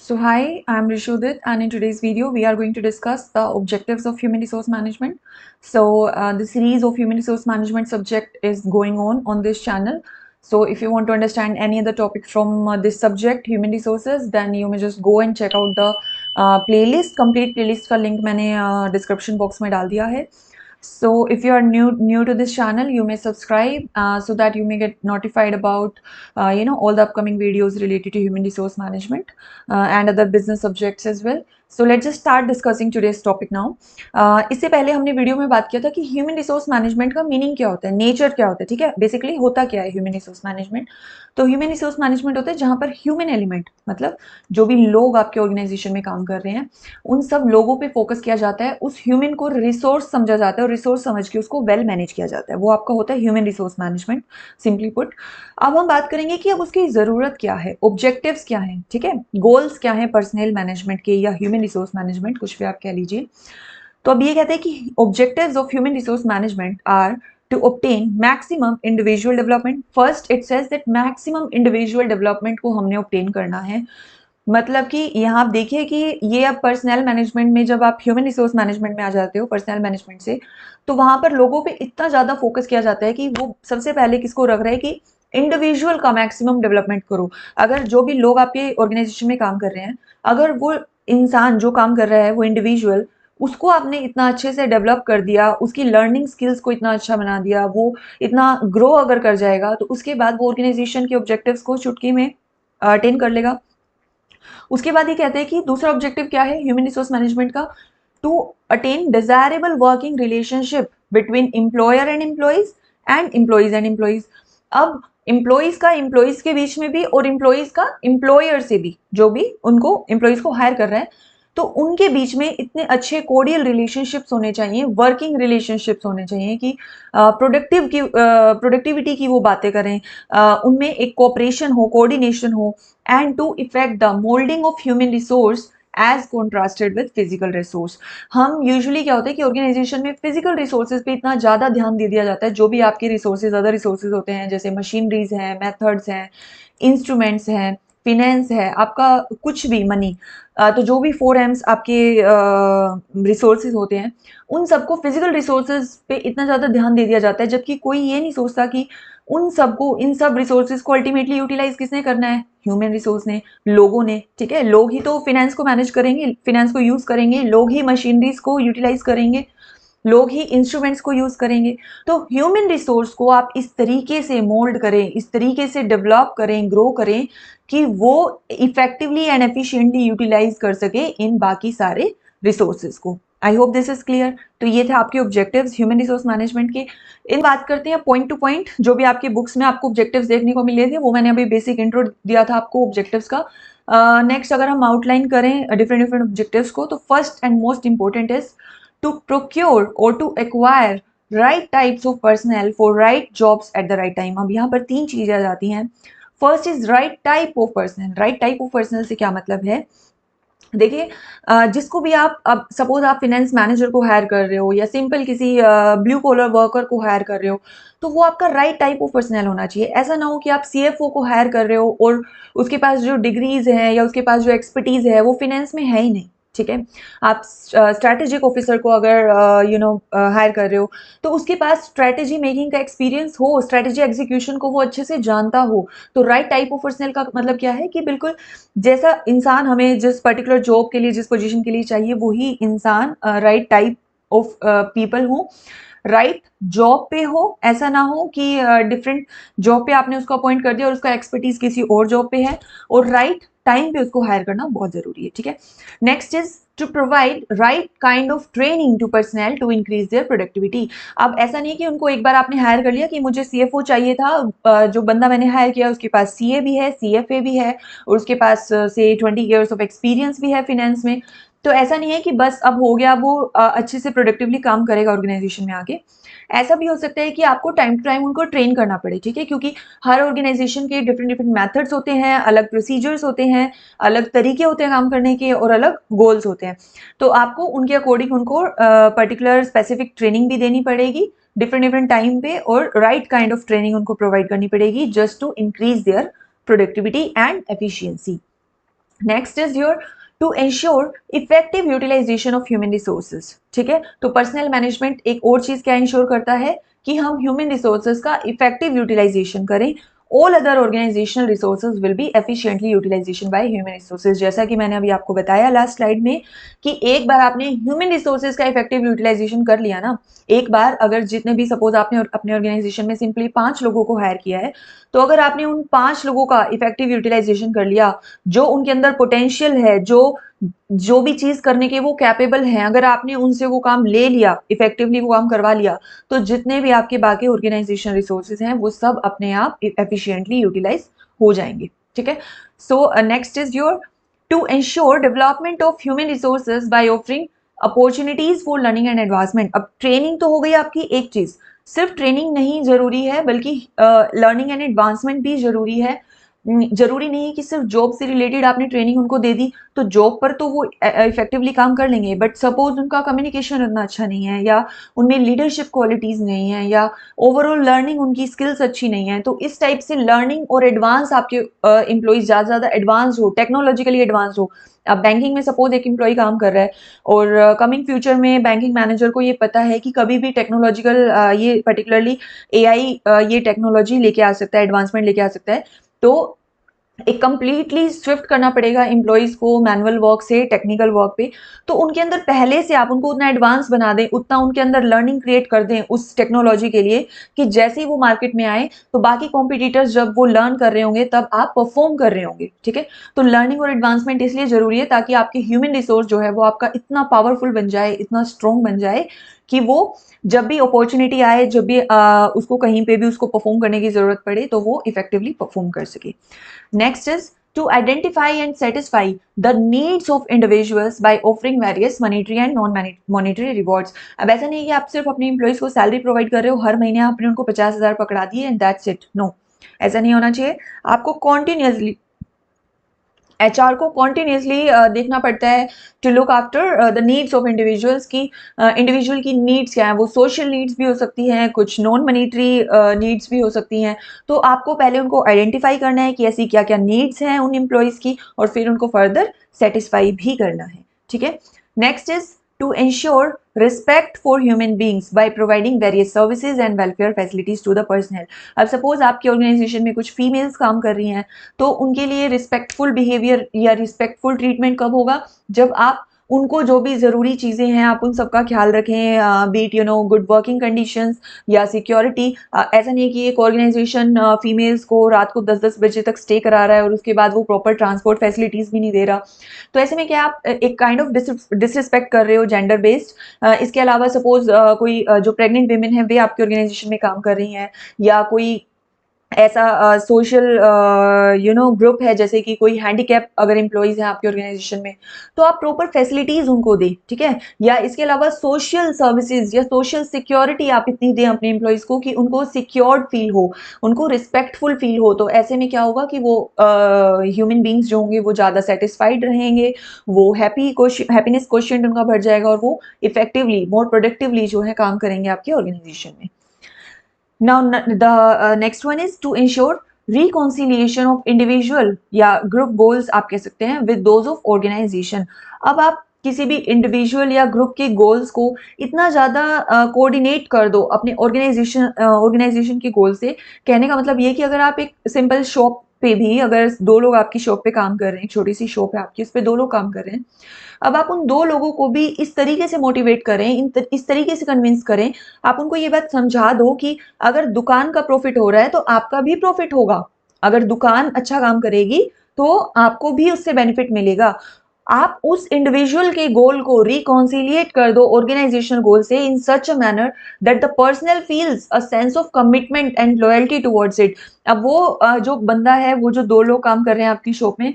So hi, I'm Rishudit, and in today's video we are going to discuss the objectives of human resource management. The series of human resource management subject is going on this channel. So if you want to understand any other topic from this subject, human resources, then you may just go and check out the playlist. Complete playlist का link मैंने description box में डाल दिया है. So if you are new to this channel, you may subscribe so that you may get notified about all the upcoming videos related to human resource management and other business subjects as well. So let's just start discussing today's topic now. इससे पहले हमने video में बात किया था कि human resource management का meaning क्या होता है, नेचर क्या होता है, ठीक है, बेसिकली होता क्या है ह्यूमन रिसोर्स मैनेजमेंट. तो ह्यूमन रिसोर्स मैनेजमेंट होता है जहां पर ह्यूमन एलिमेंट मतलब जो भी लोग आपके ऑर्गेनाइजेशन में काम कर रहे हैं उन सब लोगों पे फोकस किया जाता है, उस ह्यूमन को रिसोर्स समझा जाता है और रिसोर्स समझ के उसको वेल मैनेज किया जाता है. वो आपका होता है human resource management, simply put. अब हम बात करेंगे कि अब उसकी जरूरत क्या है, ऑब्जेक्टिव्स क्या हैं, ठीक है, गोल्स क्या हैं पर्सनल मैनेजमेंट के या ह्यूमन रिसोर्स मैनेजमेंट, कुछ भी आप कह लीजिए. तो अब ये कहते हैं कि objectives of human resource management are to obtain maximum individual development. First it says that maximum individual development को हमने obtain करना है. मतलब कि यहाँ आप देखिए कि ये अब पर्सनल मैनेजमेंट में जब आप ह्यूमन रिसोर्स मैनेजमेंट में आ जाते हो पर्सनल मैनेजमेंट से, तो वहां पर लोगों पे इतना ज्यादा फोकस किया जाता है कि वो सबसे पहले किसको रख रहे हैं कि इंडिविजुअल का मैक्सिमम डेवलपमेंट करो. अगर जो भी लोग आपके ऑर्गेनाइजेशन में काम कर रहे हैं, अगर वो इंसान जो काम कर रहा है वो इंडिविजुअल, उसको आपने इतना अच्छे से डेवलप कर दिया, उसकी लर्निंग स्किल्स को इतना अच्छा बना दिया, वो इतना ग्रो अगर कर जाएगा, तो उसके बाद वो ऑर्गेनाइजेशन के ऑब्जेक्टिव्स को चुटकी में अटेन कर लेगा. उसके बाद ये कहते हैं कि दूसरा ऑब्जेक्टिव क्या है ह्यूमन रिसोर्स मैनेजमेंट का, to attain desirable working relationship between employer and employees and employees and employees. अब एम्प्लॉइज का एम्प्लॉइज के बीच में भी और एम्प्लॉइज का एम्प्लॉयर से भी, जो भी उनको एम्प्लॉइज को हायर कर रहे हैं, तो उनके बीच में इतने अच्छे कोडियल रिलेशनशिप्स होने चाहिए, वर्किंग रिलेशनशिप्स होने चाहिए कि प्रोडक्टिविटी की वो बातें करें, उनमें एक कोऑपरेशन हो, कोऑर्डिनेशन हो, and to effect the moulding of human resource as contrasted with physical resource. हम यूजुअली क्या होता है कि ऑर्गेनाइजेशन में फिजिकल रिसोर्सेज पे इतना ज्यादा ध्यान दे दिया जाता है, जो भी आपके रिसोर्सेज अदर रिसोर्सेज होते हैं जैसे मशीनरीज हैं, मेथड्स हैं, इंस्ट्रूमेंट्स हैं, फिनेंस है, आपका कुछ भी मनी, तो जो भी 4Ms आपके रिसोर्सेज होते हैं उन सबको फिजिकल रिसोर्सेज पे इतना ज़्यादा ध्यान दे दिया जाता है, जबकि कोई ये नहीं सोचता कि उन सबको, इन सब रिसोर्सेज को अल्टीमेटली यूटिलाइज किसने करना है, ह्यूमन रिसोर्स ने, लोगों ने, ठीक है. लोग ही तो फिनेंस को मैनेज करेंगे, फिनेंस को यूज करेंगे, लोग ही मशीनरीज को यूटिलाइज करेंगे, लोग ही इंस्ट्रूमेंट्स को यूज करेंगे. तो ह्यूमन रिसोर्स को आप इस तरीके से मोल्ड करें, इस तरीके से डेवलप करें, ग्रो करें कि वो इफेक्टिवली एंड एफिशिएंटली यूटिलाइज कर सके इन बाकी सारे रिसोर्सेज को. I hope this is clear. तो ये थे आपके ऑब्जेक्टिव्स ह्यूमन रिसोर्स मैनेजमेंट के. इन बात करते हैं पॉइंट टू पॉइंट, जो भी आपके बुक्स में आपको ऑब्जेक्टिव्स देखने को मिले थे वो मैंने अभी बेसिक इंट्रो दिया था आपको ऑब्जेक्टिव्स का. नेक्स्ट अगर हम आउटलाइन करें डिफरेंट डिफरेंट ऑब्जेक्टिव्स को, तो first and most important is to procure or to acquire right types of personnel for right jobs at the right time. अब यहाँ पर तीन चीजें आ जाती हैं. First is right type of personal. Right type of personal से क्या मतलब है, देखिए, जिसको भी आप, अब सपोज आप फाइनेंस मैनेजर को हायर कर रहे हो या सिंपल किसी ब्लू कॉलर वर्कर को हायर कर रहे हो, तो वो आपका राइट टाइप ऑफ पर्सनल होना चाहिए. ऐसा ना हो कि आप सीएफओ को हायर कर रहे हो और उसके पास जो डिग्रीज हैं या उसके पास जो एक्सपर्टीज है वो फाइनेंस में है ही नहीं, ठीक है. आप स्ट्रैटेजिक ऑफिसर को अगर हायर कर रहे हो, तो उसके पास स्ट्रैटेजी मेकिंग का एक्सपीरियंस हो, स्ट्रैटेजी एग्जीक्यूशन को वो अच्छे से जानता हो. तो राइट टाइप ऑफ पर्सनल का मतलब क्या है कि बिल्कुल जैसा इंसान हमें जिस पर्टिकुलर जॉब के लिए, जिस पोजीशन के लिए चाहिए, वही इंसान राइट टाइप ऑफ पीपल हो, राइट जॉब पे हो. ऐसा ना हो कि डिफरेंट जॉब पे आपने उसको अपॉइंट कर दिया और उसका एक्सपर्टीज किसी और जॉब पे है, और राइट टाइम पे उसको हायर करना बहुत जरूरी है, ठीक है. Next is to provide right kind of training to personnel to increase their productivity. अब ऐसा नहीं कि उनको एक बार आपने हायर कर लिया कि मुझे सीएफओ चाहिए था, जो बंदा मैंने हायर किया उसके पास सीए भी है, सीएफए भी है, और उसके पास से 20 ईयर्स ऑफ एक्सपीरियंस भी है फिनेंस में. तो ऐसा नहीं है कि बस अब हो गया, वो अच्छे से प्रोडक्टिवली काम करेगा ऑर्गेनाइजेशन में आके. ऐसा भी हो सकता है कि आपको टाइम टू टाइम उनको ट्रेन करना पड़े, ठीक है, क्योंकि हर ऑर्गेनाइजेशन के डिफरेंट डिफरेंट मेथड्स होते हैं, अलग प्रोसीजर्स होते हैं, अलग तरीके होते हैं काम करने के, और अलग गोल्स होते हैं. तो आपको उनके अकॉर्डिंग उनको पर्टिकुलर स्पेसिफिक ट्रेनिंग भी देनी पड़ेगी डिफरेंट डिफरेंट टाइम पे, और राइट काइंड ऑफ ट्रेनिंग उनको प्रोवाइड करनी पड़ेगी just to increase their productivity and efficiency. Next is your to ensure effective utilisation of human resources. ठीक है, तो पर्सनल मैनेजमेंट एक और चीज क्या इंश्योर करता है कि हम ह्यूमन रिसोर्सेज का इफेक्टिव यूटिलाइजेशन करें। All other organisational resources will be efficiently utilisation by human resources. जैसा कि मैंने अभी आपको बताया लास्ट स्लाइड में कि एक बार आपने ह्यूमन रिसोर्सेज का इफेक्टिव यूटिलाइजेशन कर लिया ना, एक बार अगर जितने भी सपोज आपने अपने ऑर्गेनाइजेशन में सिंपली 5 लोगों को हायर किया है, तो अगर आपने उन 5 लोगों का इफेक्टिव यूटिलाइजेशन कर लिया, जो उनके अंदर पोटेंशियल है, जो जो भी चीज करने के वो कैपेबल हैं, अगर आपने उनसे वो काम ले लिया, इफेक्टिवली वो काम करवा लिया, तो जितने भी आपके बाकी ऑर्गेनाइजेशन रिसोर्सेज हैं वो सब अपने आप एफिशिएंटली यूटिलाइज हो जाएंगे। ठीक है, so next is your to ensure development of human resources by offering opportunities for learning and advancement. अब ट्रेनिंग तो हो गई आपकी एक चीज, सिर्फ ट्रेनिंग नहीं जरूरी है बल्कि लर्निंग एंड एडवांसमेंट भी जरूरी है। जरूरी नहीं है कि सिर्फ जॉब से रिलेटेड आपने ट्रेनिंग उनको दे दी तो जॉब पर तो वो इफेक्टिवली काम कर लेंगे, बट सपोज उनका कम्युनिकेशन उतना अच्छा नहीं है, या उनमें लीडरशिप क्वालिटीज नहीं है, या ओवरऑल लर्निंग उनकी स्किल्स अच्छी नहीं है, तो इस टाइप से लर्निंग और एडवांस आपके एम्प्लॉइज ज्यादा ज्यादा एडवांस हो, टेक्नोलॉजिकली एडवांस हो। अब बैंकिंग में सपोज एक एम्प्लॉय काम कर रहा है और कमिंग फ्यूचर में बैंकिंग मैनेजर को ये पता है कि कभी भी टेक्नोलॉजिकल ये पर्टिकुलरली एआई ये टेक्नोलॉजी लेके आ सकता है, एडवांसमेंट लेके आ सकता है, तो एक कंप्लीटली स्विफ्ट करना पड़ेगा एम्प्लॉइज को मैनुअल वर्क से टेक्निकल वर्क पे। तो उनके अंदर पहले से आप उनको उतना एडवांस बना दें, उतना उनके अंदर लर्निंग क्रिएट कर दें उस टेक्नोलॉजी के लिए कि जैसे ही वो मार्केट में आए तो बाकी कॉम्पिटिटर्स जब वो लर्न कर रहे होंगे तब आप परफॉर्म कर रहे होंगे। ठीक है, तो लर्निंग और एडवांसमेंट इसलिए जरूरी है ताकि आपके ह्यूमन रिसोर्स जो है वो आपका इतना पावरफुल बन जाए, इतना स्ट्रॉन्ग बन जाए कि वो जब भी अपॉर्चुनिटी आए, जब भी उसको कहीं पे भी उसको परफॉर्म करने की जरूरत पड़े तो वो इफेक्टिवली परफॉर्म कर सके। Next is to identify and satisfy the needs of individuals by offering various monetary and non-monetary rewards। अब ऐसा नहीं है कि आप सिर्फ अपने एम्प्लॉइज को सैलरी प्रोवाइड कर रहे हो, हर महीने आपने उनको 50,000 पकड़ा दिए एंड दैट्स इट। नो, ऐसा नहीं होना चाहिए। आपको कॉन्टिन्यूसली एचआर को कॉन्टिन्यूसली देखना पड़ता है to look after the needs of individuals की। इंडिविजुअल की नीड्स क्या है, वो सोशल नीड्स भी हो सकती हैं, कुछ नॉन मनीटरी नीड्स भी हो सकती हैं। तो आपको पहले उनको आइडेंटिफाई करना है कि ऐसी क्या क्या नीड्स हैं उन एम्प्लॉयज की, और फिर उनको फर्दर सेटिस्फाई भी करना है। ठीक है, next is to ensure respect for human beings by providing various services and welfare facilities to the personnel। अब सपोज आपकी ऑर्गेनाइजेशन में कुछ फीमेल्स काम कर रही हैं, तो उनके लिए रिस्पेक्टफुल बिहेवियर या रिस्पेक्टफुल ट्रीटमेंट कब होगा, जब आप उनको जो भी जरूरी चीजें हैं आप उन सबका ख्याल रखें, बीट गुड वर्किंग कंडीशंस या सिक्योरिटी। ऐसा नहीं है कि एक ऑर्गेनाइजेशन फीमेल्स को रात को 10-10 बजे तक स्टे करा रहा है और उसके बाद वो प्रॉपर ट्रांसपोर्ट फैसिलिटीज भी नहीं दे रहा, तो ऐसे में क्या आप एक काइंड ऑफ डिसरिस्पेक्ट कर रहे हो जेंडर बेस्ड। इसके अलावा सपोज कोई जो प्रेग्नेंट वेमेन है वे आपके ऑर्गेनाइजेशन में काम कर रही हैं, या कोई ऐसा सोशल ग्रुप है जैसे कि कोई हैंडीकैप अगर एम्प्लॉइज हैं आपके ऑर्गेनाइजेशन में, तो आप प्रॉपर फैसिलिटीज उनको दें। ठीक है, या इसके अलावा सोशल सर्विसेज या सोशल सिक्योरिटी आप इतनी दें अपने एम्प्लॉइज को कि उनको सिक्योर्ड फील हो, उनको रिस्पेक्टफुल फील हो। तो ऐसे में क्या होगा कि वो ह्यूमन बींग्स जो होंगे वो ज्यादा सेटिस्फाइड रहेंगे, वो हैप्पीनेस क्वेश्चन उनका बढ़ जाएगा, और वो इफेक्टिवली मोर प्रोडक्टिवली जो है काम करेंगे आपके ऑर्गेनाइजेशन में। Now, the next one is to ensure reconciliation of individual या group goals आप कह सकते हैं with those of organization। अब आप किसी भी इंडिविजुअल या ग्रुप के गोल्स को इतना ज्यादा कोऑर्डिनेट कर दो अपने ऑर्गेनाइजेशन के गोल से। कहने का मतलब ये कि अगर आप एक सिंपल शॉप पे भी अगर 2 लोग आपकी शॉप पे काम कर रहे हैं, छोटी सी शॉप है आपकी, उस पे 2 लोग काम कर रहे हैं, अब आप उन 2 लोगों को भी इस तरीके से मोटिवेट करें, इस तरीके से कन्विंस करें, आप उनको ये बात समझा दो कि अगर दुकान का प्रॉफिट हो रहा है तो आपका भी प्रॉफिट होगा, अगर दुकान अच्छा काम करेगी तो आपको भी उससे बेनिफिट मिलेगा। आप उस इंडिविजुअल के गोल को रिकॉन्सिलिएट कर दो ऑर्गेनाइजेशनल गोल से in such a manner that the personal feels a sense of commitment and loyalty towards it. अब वो जो बंदा है, वो जो 2 लोग काम कर रहे हैं आपकी शॉप में,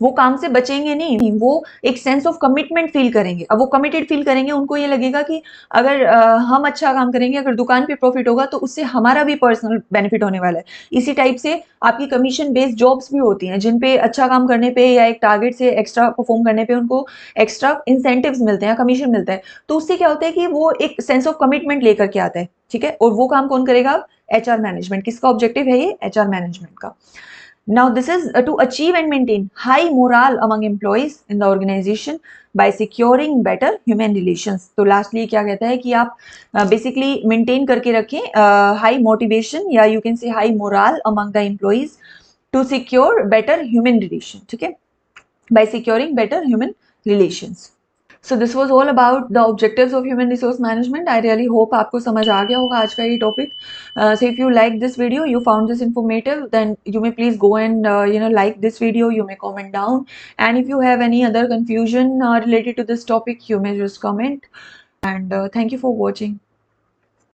वो काम से बचेंगे नहीं, वो एक सेंस ऑफ कमिटमेंट फील करेंगे। अब वो कमिटेड फील करेंगे, उनको ये लगेगा कि अगर हम अच्छा काम करेंगे, अगर दुकान पे प्रॉफिट होगा तो उससे हमारा भी पर्सनल बेनिफिट होने वाला है। इसी टाइप से आपकी कमीशन बेस्ड जॉब्स भी होती हैं जिन पे अच्छा काम करने पे या एक टारगेट से एक्स्ट्रा परफॉर्म करने पे उनको एक्स्ट्रा इंसेंटिव्स मिलते हैं, कमीशन मिलता है। तो उससे क्या होता है कि वो एक सेंस ऑफ कमिटमेंट लेकर के आता है। ठीक है, और वो काम कौन करेगा? HR management. किसका ऑब्जेक्टिव है ये? एचआर मैनेजमेंट का। Now, this is to achieve and maintain high morale among employees in the organization by securing better human relations. तो lastly क्या कहता है कि आप basically maintain करके रखें high motivation या you can say high morale among the employees to secure better human relation. ठीक है, by securing better human relations. So this was all about the objectives of human resource management. I really hope आपको समझ आ गया होगा आज का ये topic. So if you like this video, you found this informative, then you may please go and like this video. You may comment down, and if you have any other confusion related to this topic, you may just comment. And thank you for watching.